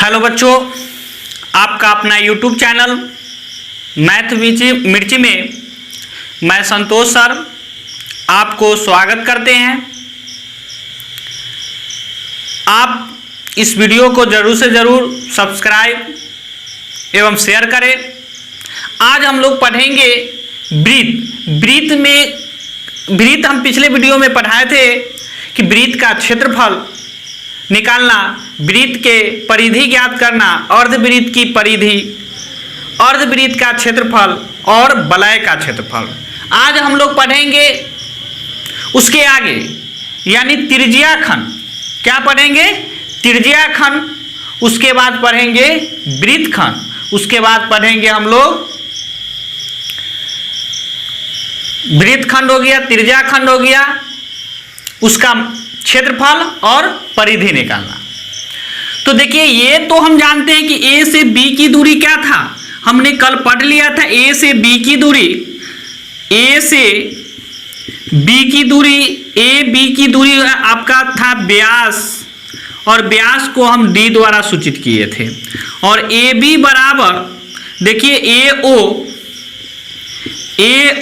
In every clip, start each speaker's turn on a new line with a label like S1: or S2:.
S1: Hello बच्चों, आपका अपना यूट्यूब चैनल मैथ मिर्ची में मैं संतोष सर आपको स्वागत करते हैं। आप इस वीडियो को ज़रूर से ज़रूर सब्सक्राइब एवं शेयर करें। आज हम लोग पढ़ेंगे वृत्त हम पिछले वीडियो में पढ़ाए थे कि वृत्त का क्षेत्रफल निकालना, वृत्त के परिधि ज्ञात करना, अर्धवृत्त की परिधि, अर्धवृत्त का क्षेत्रफल और वलय का क्षेत्रफल। आज हम लोग पढ़ेंगे उसके आगे यानी त्रिज्या खंड। क्या पढ़ेंगे? त्रिज्या खंड। उसके बाद पढ़ेंगे वृत्त खंड। उसके बाद पढ़ेंगे हम लोग वृत्त खंड हो गया, त्रिज्या खंड हो गया, उसका क्षेत्रफल और परिधि निकालना। तो देखिए, ये तो हम जानते हैं कि ए से बी की दूरी क्या था, हमने कल पढ़ लिया था। ए से बी की दूरी, ए से बी की दूरी, ए बी की दूरी आपका था व्यास, और व्यास को हम डी द्वारा सूचित किए थे। और ए बी बराबर देखिए ए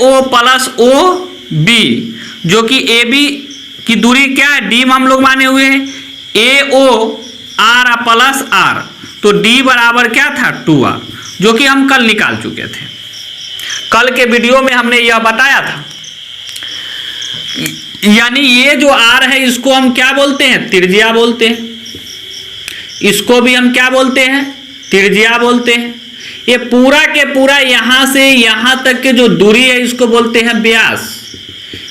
S1: ओ प्लस ओ बी, जो कि ए बी की दूरी क्या है, डी में हम लोग माने हुए हैं, ए ओ आर प्लस आर, तो डी बराबर क्या था 2r, जो कि हम कल निकाल चुके थे। कल के वीडियो में हमने यह बताया था। यानी ये जो आर है इसको हम क्या बोलते हैं? त्रिज्या बोलते हैं। इसको भी हम क्या बोलते हैं? त्रिज्या बोलते हैं। ये पूरा के पूरा यहां से यहां तक के जो दूरी है इसको बोलते हैं व्यास।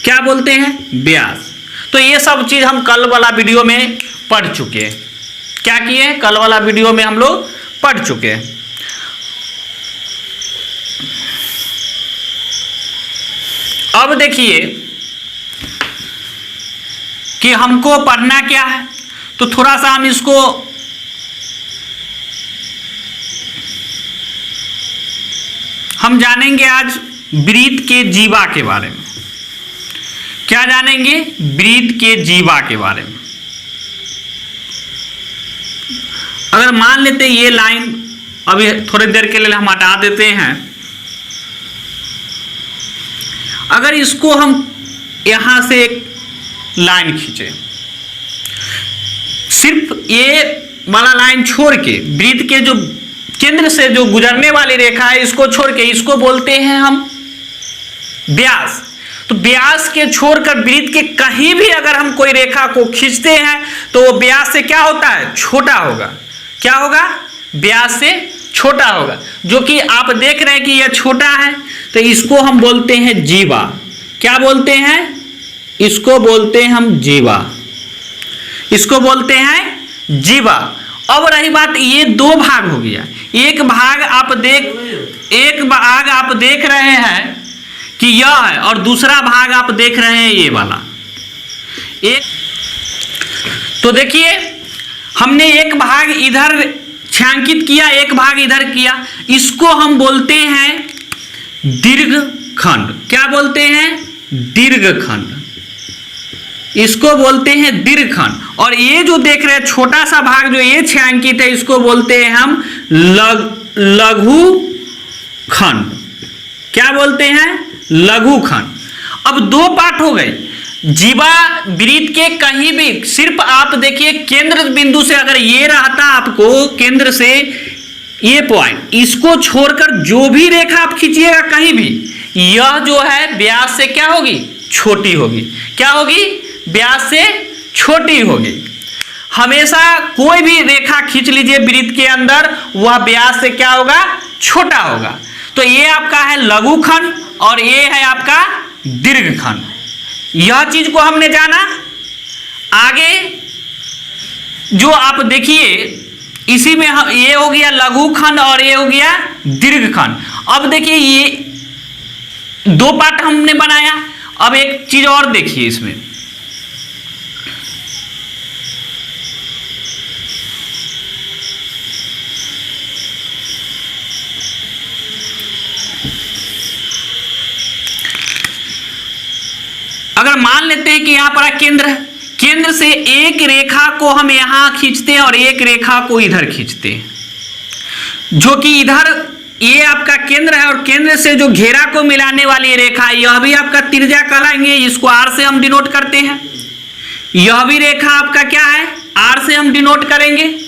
S1: क्या बोलते हैं? व्यास। तो ये सब चीज हम कल वाला वीडियो में पढ़ चुके हैं। क्या किए? कल वाला वीडियो में हम लोग पढ़ चुके हैं। अब देखिए कि हमको पढ़ना क्या है, तो थोड़ा सा हम इसको हम जानेंगे आज वृत्त के जीवा के बारे में। क्या जानेंगे? वृत्त के जीवा के बारे में। अगर मान लेते ये लाइन अभी थोड़ी देर के लिए हम हटा देते हैं, अगर इसको हम यहां से एक लाइन खींचे, सिर्फ ये वाला लाइन छोड़ के, वृत्त के जो केंद्र से जो गुजरने वाली रेखा है इसको छोड़ के, इसको बोलते हैं हम व्यास। तो व्यास के छोड़कर वृत्त के कहीं भी अगर हम कोई रेखा को खींचते हैं तो वो व्यास से क्या होता है? छोटा होगा। क्या होगा? व्यास से छोटा होगा। जो कि आप देख रहे हैं कि यह छोटा है, तो इसको हम बोलते हैं जीवा। क्या बोलते हैं? इसको बोलते हैं हम जीवा। इसको बोलते हैं जीवा। अब रही बात, ये दो भाग हो गया। एक भाग आप देख रहे हैं कि यह है, और दूसरा भाग आप देख रहे हैं ये वाला। एक तो देखिए, हमने एक भाग इधर छायांकित किया, एक भाग इधर किया। इसको हम बोलते हैं दीर्घखंड। क्या बोलते हैं? दीर्घखंड। इसको बोलते हैं दीर्घखंड। और ये जो देख रहे हैं छोटा सा भाग जो ये छायांकित है, इसको बोलते हैं हम लघुखंड। क्या बोलते हैं? लघुखंड। अब दो पार्ट हो गए। जीवा वृत्त के कहीं भी, सिर्फ आप देखिए केंद्र बिंदु से, अगर ये रहता आपको केंद्र से ये पॉइंट, इसको छोड़कर जो भी रेखा आप खींचिएगा कहीं भी, यह जो है व्यास से क्या होगी? छोटी होगी। क्या होगी? व्यास से छोटी होगी। हमेशा कोई भी रेखा खींच लीजिए वृत्त के अंदर, वह व्यास से क्या होगा? छोटा होगा। तो ये आपका है लघुखंड और ये है आपका दीर्घखंड। यह चीज को हमने जाना। आगे जो आप देखिए, इसी में ये हो गया लघुखंड और ये हो गया दीर्घखंड। अब देखिए, ये दो पार्ट हमने बनाया। अब एक चीज और देखिए इसमें, अगर मान लेते हैं कि यहां पर केंद्र है, केंद्र से एक रेखा को हम यहां खींचते हैं और एक रेखा को इधर खींचते हैं, जो कि इधर ये आपका केंद्र है और केंद्र से जो घेरा को मिलाने वाली रेखा है यह भी आपका त्रिज्या कहलाएंगे, इसको आर से हम डिनोट करते हैं। यह भी रेखा आपका क्या है, आर से हम डिनोट करेंगे।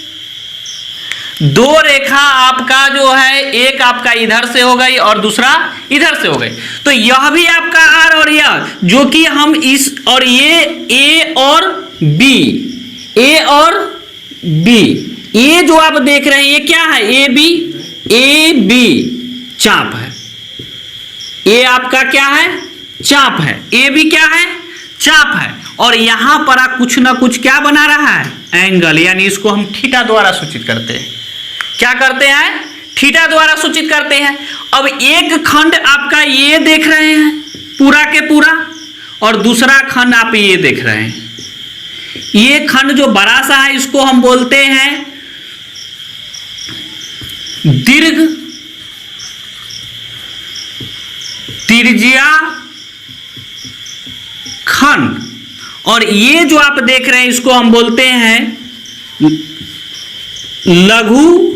S1: दो रेखा आपका जो है एक आपका इधर से हो गई और दूसरा इधर से हो गई, तो यह भी आपका आर और यह जो कि हम इस और ये ए और बी, ए और बी, ये जो आप देख रहे हैं ये क्या है, ए बी चाप है। ये आपका क्या है, चाप है। ए बी क्या है, चाप है। और यहां पर आप कुछ ना कुछ क्या बना रहा है, एंगल, यानी इसको हम थीटा द्वारा सूचित करते हैं। क्या करते हैं, थीटा द्वारा सूचित करते हैं। अब एक खंड आपका ये देख रहे हैं पूरा के पूरा और दूसरा खंड आप ये देख रहे हैं। ये खंड जो बड़ा सा है इसको हम बोलते हैं दीर्घ त्रिज्या खंड, और ये जो आप देख रहे हैं इसको हम बोलते हैं लघु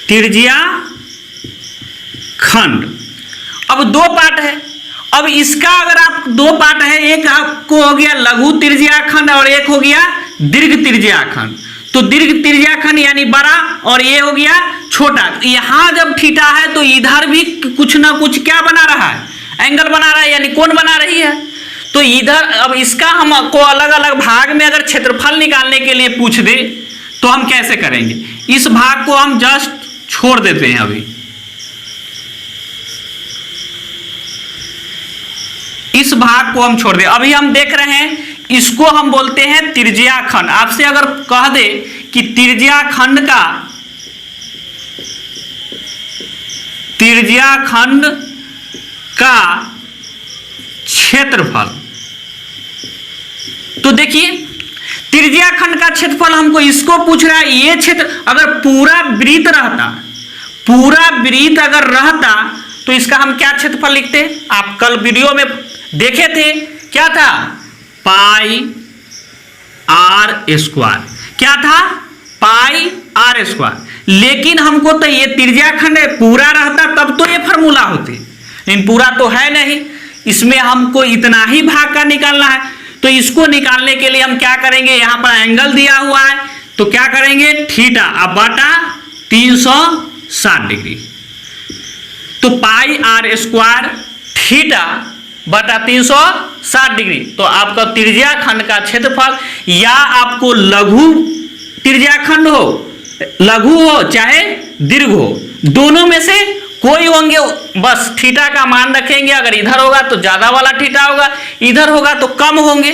S1: त्रिज्या खंड। अब दो पार्ट है, अब इसका अगर आप दो पार्ट है, एक आपको हो गया लघु त्रिज्या खंड और एक हो गया दीर्घ त्रिज्या खंड। तो दीर्घ त्रिज्या खंड यानी बड़ा और ये हो गया छोटा। यहां जब थीटा है तो इधर भी कुछ ना कुछ क्या बना रहा है, एंगल बना रहा है, यानी कोण बना रही है। तो इधर अब इसका हमको अलग अलग भाग में अगर क्षेत्रफल निकालने के लिए पूछ दे तो हम कैसे करेंगे, इस भाग को हम जस्ट छोड़ देते हैं। अभी इस भाग को हम छोड़ दें। अभी हम देख रहे हैं इसको हम बोलते हैं त्रिज्या खंड। आपसे अगर कह दे कि त्रिज्या खंड का क्षेत्रफल, तो देखिए त्रिज्या खंड का क्षेत्रफल हमको इसको पूछ रहा है। ये क्षेत्र अगर पूरा वृत्त अगर रहता तो इसका हम क्या क्षेत्रफल लिखते, आप कल वीडियो में देखे थे, क्या था, पाई आर स्क्वायर। क्या था, पाई आर स्क्वायर। लेकिन हमको तो ये त्रिज्या खंड पूरा रहता तब तो ये फॉर्मूला होती, लेकिन पूरा तो है नहीं, इसमें हमको इतना ही भाग का निकालना है। तो इसको निकालने के लिए हम क्या करेंगे, यहां पर एंगल दिया हुआ है तो क्या करेंगे, थीटा अब बटा 360 डिग्री। तो पाई आर स्क्वायर थीटा बटा 360 डिग्री। तो आपका त्रिज्या खंड का क्षेत्रफल, या आपको लघु त्रिज्या खंड हो, लघु हो चाहे दीर्घ हो, दोनों में से कोई होंगे, बस थीटा का मान रखेंगे। अगर इधर होगा तो ज्यादा वाला थीटा होगा, इधर होगा तो कम होंगे,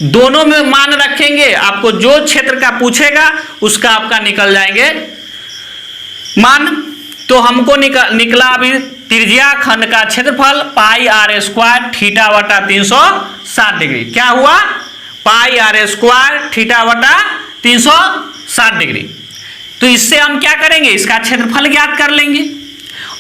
S1: दोनों में मान रखेंगे। आपको जो क्षेत्र का पूछेगा उसका आपका निकल जाएंगे मान। तो हमको निकला अभी त्रिज्या खंड का क्षेत्रफल पाई आर स्क्वायर थीटा बटा 360 डिग्री। क्या हुआ, पाई आर स्क्वायर थीटा बटा 360 डिग्री। तो इससे हम क्या करेंगे, इसका क्षेत्रफल ज्ञात कर लेंगे।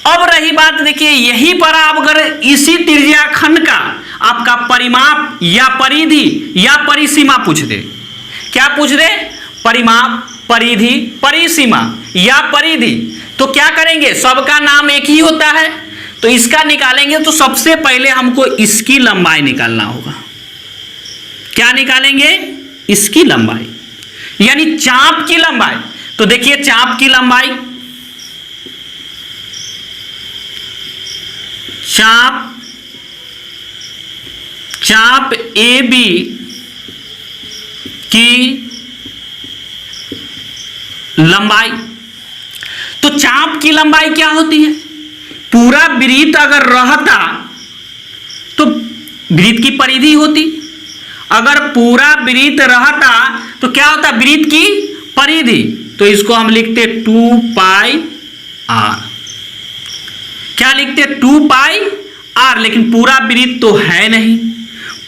S1: अब रही बात, देखिए यहीं पर आप अगर इसी त्रिज्या खंड का आपका परिमाप या परिधि या परिसीमा पूछ दे, क्या पूछ दे, परिमाप, परिधि, परिसीमा या परिधि, तो क्या करेंगे, सबका नाम एक ही होता है। तो इसका निकालेंगे तो सबसे पहले हमको इसकी लंबाई निकालना होगा। क्या निकालेंगे, इसकी लंबाई, यानी चाप की लंबाई। तो देखिए चाप की लंबाई, चाप ए बी की लंबाई। तो चाप की लंबाई क्या होती है, पूरा वृत्त अगर रहता तो वृत्त की परिधि होती, अगर पूरा वृत्त रहता तो क्या होता, वृत्त की परिधि। तो इसको हम लिखते 2 पाई आर। क्या लिखते, 2 पाई आर। लेकिन पूरा वृत्त तो है नहीं,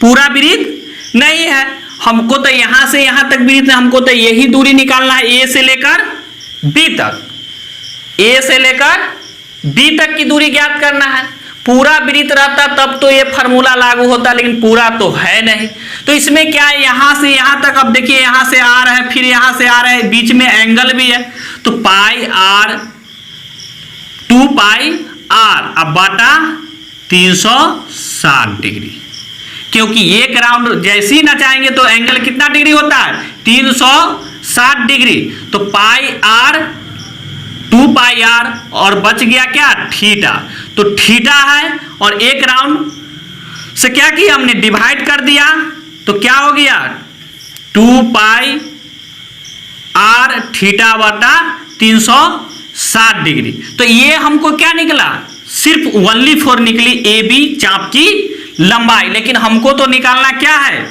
S1: पूरा वृत्त नहीं है। हमको तो यहां से यहां तक वृत्त, हमको तो यही दूरी निकालना है, ए से लेकर बी तक, ए से लेकर बी तक की दूरी ज्ञात करना है। पूरा वृत्त रहता तब तो ये फार्मूला लागू होता, लेकिन पूरा तो है नहीं। तो इसमें क्या है, यहां से यहां तक, अब देखिए यहां से आ रहा है, फिर यहां से आ रहा है, बीच में एंगल भी है, तो पाई आर 2 पाई आर अब बटा 360 डिग्री, क्योंकि एक राउंड जैसे ही नचाएंगे तो एंगल कितना डिग्री होता है, 360 डिग्री। तो पाई आर 2 पाई आर और बच गया क्या, थीटा। तो थीटा है और एक राउंड से क्या किया हमने, डिवाइड कर दिया, तो क्या हो गया 2 पाई आर थीटा बटा 360 डिग्री। तो ये हमको क्या निकला, सिर्फ ओनली फॉर निकली ए बी चाप की लंबाई, लेकिन हमको तो निकालना क्या है,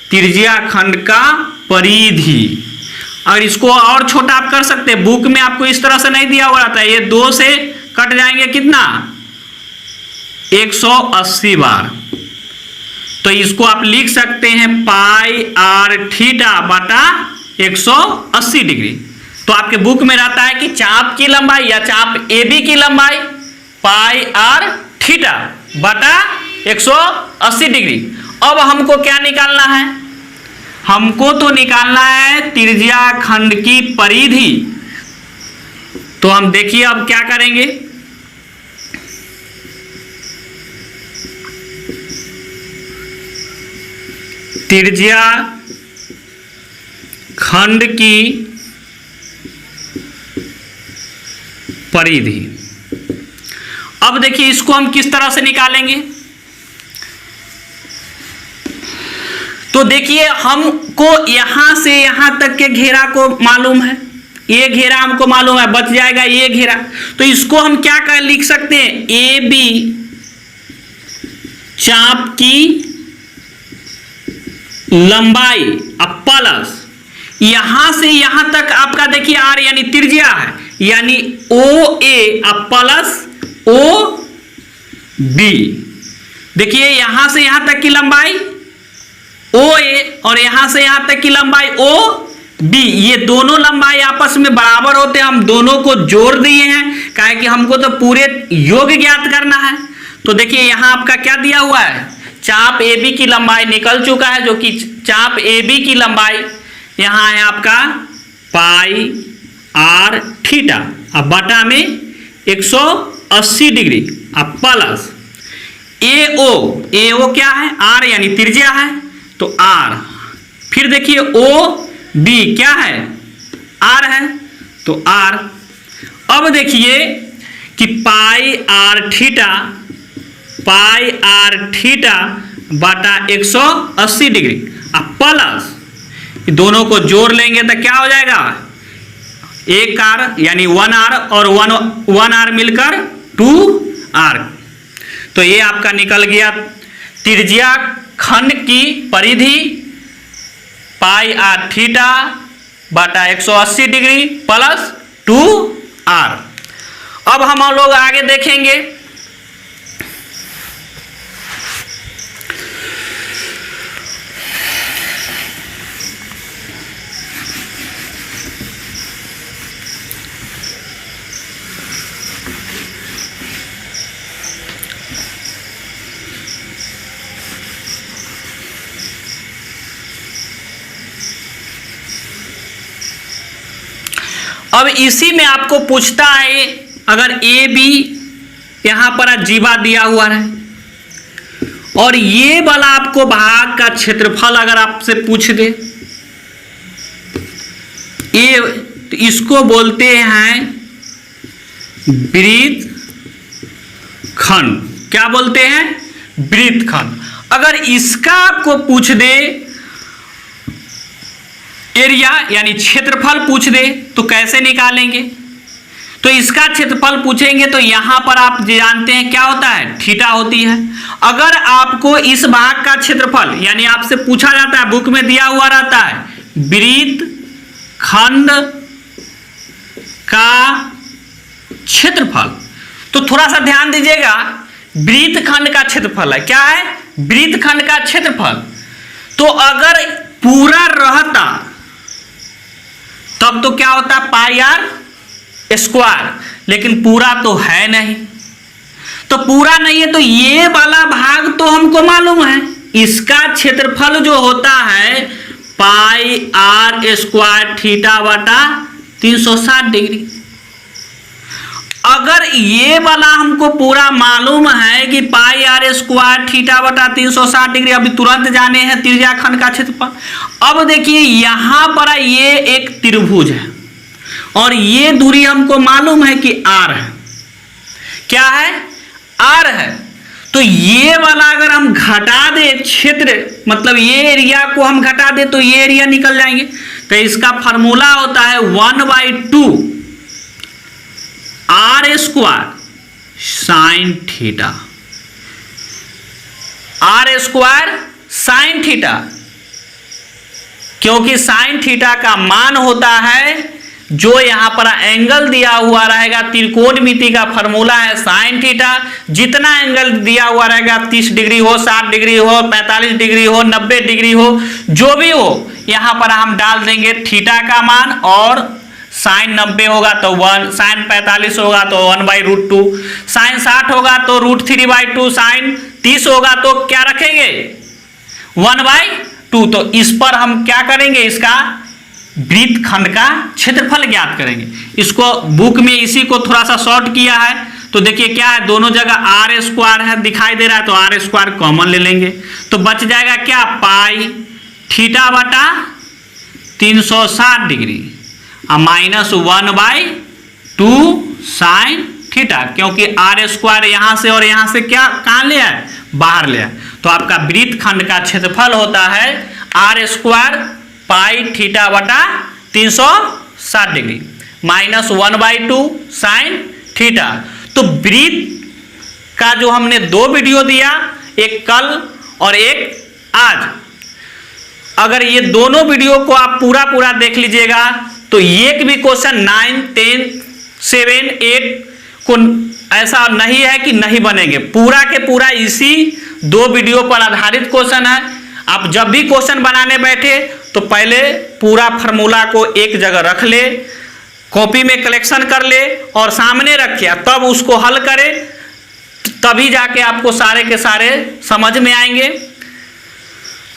S1: त्रिज्या खंड का परिधि। और इसको और छोटा आप कर सकते हैं, बुक में आपको इस तरह से नहीं दिया हुआ था, ये 2 से कट जाएंगे कितना, 180 बार। तो इसको आप लिख सकते हैं पाई आर थीटा बटा 180 डिग्री। तो आपके बुक में रहता है कि चाप की लंबाई या चाप ए बी की लंबाई पाई आर थीटा बटा 180 डिग्री। अब हमको क्या निकालना है, हमको तो निकालना है त्रिज्या खंड की परिधि। तो हम देखिए अब क्या करेंगे, त्रिज्या खंड की परिधि। अब देखिए इसको हम किस तरह से निकालेंगे, तो देखिए हमको यहां से यहां तक के घेरा को मालूम है, ये घेरा हमको मालूम है, बच जाएगा ये घेरा। तो इसको हम क्या कर लिख सकते हैं, ए बी चाप की लंबाई अब प्लस यहां से यहां तक आपका देखिए आर यानी त्रिज्या है, यानी ओ ए अब प्लस ओ बी। देखिए यहां से यहां तक की लंबाई ओ ए और यहां से यहां तक की लंबाई ओ बी, ये दोनों लंबाई आपस में बराबर होते हैं, हम दोनों को जोड़ दिए हैं, काहे कि हमको तो पूरे योग ज्ञात करना है। तो देखिए यहां आपका क्या दिया हुआ है, चाप ए बी की लंबाई निकल चुका है, जो कि चाप ए बी की लंबाई यहां है आपका पाई आर थीटा अब बटा में 180 डिग्री अब प्लस ए ओ क्या है, आर यानी त्रिज्या है, तो आर, फिर देखिए ओ बी क्या है, आर है, तो आर। अब देखिए कि पाई आर थीटा बटा 180 डिग्री अब प्लस दोनों को जोड़ लेंगे तो क्या हो जाएगा, एक आर यानी 1 आर और 1 आर मिलकर 2 आर। तो ये आपका निकल गया त्रिज्या खंड की परिधि पाई आर थीटा बटा 180 डिग्री प्लस 2 आर। अब हम लोग आगे देखेंगे, अब इसी में आपको पूछता है, अगर ए बी यहां पर जीवा दिया हुआ है और ये वाला आपको भाग का क्षेत्रफल अगर आपसे पूछ दे, ये तो इसको बोलते हैं वृत्त खंड। क्या बोलते हैं, वृत्त खंड। अगर इसका आपको पूछ दे एरिया यानी क्षेत्रफल पूछ दे तो कैसे निकालेंगे, तो इसका क्षेत्रफल पूछेंगे तो यहां पर आप जानते हैं क्या होता है, थीटा होती है। अगर आपको इस भाग का क्षेत्रफल यानी आपसे पूछा जाता है, बुक में दिया हुआ रहता है वृत्त खंड का क्षेत्रफल, तो थोड़ा सा ध्यान दीजिएगा, वृत्त खंड का क्षेत्रफल है, क्या है, वृत्त खंड का क्षेत्रफल। तो अगर पूरा रहता तब तो क्या होता, पाई आर स्क्वायर, लेकिन पूरा तो है नहीं। तो पूरा नहीं है, तो ये वाला भाग तो हमको मालूम है, इसका क्षेत्रफल जो होता है पाई आर स्क्वायर थीटा बटा 360 डिग्री। अगर ये वाला हमको पूरा मालूम है कि पाई आर स्क्वायर थीटा बटा 360 डिग्री, अभी तुरंत जाने हैं त्रिज्याखंड का क्षेत्रफल। अब देखिए यहां पर ये एक त्रिभुज है और ये दूरी हमको मालूम है कि आर है। क्या है? आर है। तो ये वाला अगर हम घटा दे क्षेत्र, मतलब ये एरिया को हम घटा दे तो ये एरिया निकल जाएंगे। तो इसका फॉर्मूला होता है 1/2 R square sine theta, R square sine theta, क्योंकि साइन थीटा का मान होता है जो यहां पर एंगल दिया हुआ रहेगा, त्रिकोणमिति का फॉर्मूला है साइन थीटा। जितना एंगल दिया हुआ रहेगा, 30 डिग्री हो, 60 डिग्री हो, 45 डिग्री हो, 90 डिग्री हो, जो भी हो, यहां पर हम डाल देंगे थीटा का मान। और साइन 90 होगा तो 1, साइन 45 होगा तो 1/√2, साइन 60 होगा तो √3/2, साइन 30 होगा तो क्या रखेंगे 1/2। तो इस पर हम क्या करेंगे, इसका वृत्तखंड का क्षेत्रफल ज्ञात करेंगे। इसको बुक में इसी को थोड़ा सा शॉर्ट किया है। तो देखिए क्या है, दोनों जगह आर स्क्वायर है दिखाई दे रहा है, तो आर स्क्वायर कॉमन ले लेंगे तो बच जाएगा क्या, पाई थीटा बटा 360 डिग्री और -1/2 साइन थीटा, क्योंकि आर स्क्वायर यहां से और यहां से क्या कहां ले आए, बाहर ले आए। तो आपका वृत्तखंड का क्षेत्रफल होता है आर स्क्वायर पाई थीटा बटा 360 डिग्री -1/2 साइन थीटा। तो वृत्त का जो हमने 2 वीडियो दिया, एक कल और एक आज, अगर ये दोनों वीडियो को आप पूरा देख लीजिएगा तो एक भी क्वेश्चन 9, 10, 7, 8 को ऐसा नहीं है कि नहीं बनेंगे। पूरा के पूरा इसी 2 वीडियो पर आधारित क्वेश्चन है। आप जब भी क्वेश्चन बनाने बैठे तो पहले पूरा फार्मूला को एक जगह रख ले, कॉपी में कलेक्शन कर ले और सामने रखे, तब उसको हल करे, तभी जाके आपको सारे के सारे समझ में आएंगे।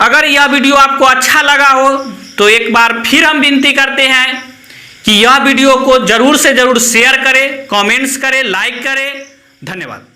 S1: अगर यह वीडियो आपको अच्छा लगा हो तो एक बार फिर हम विनती करते हैं कि यह वीडियो को जरूर से जरूर शेयर करें, कमेंट्स करें, लाइक करें। धन्यवाद।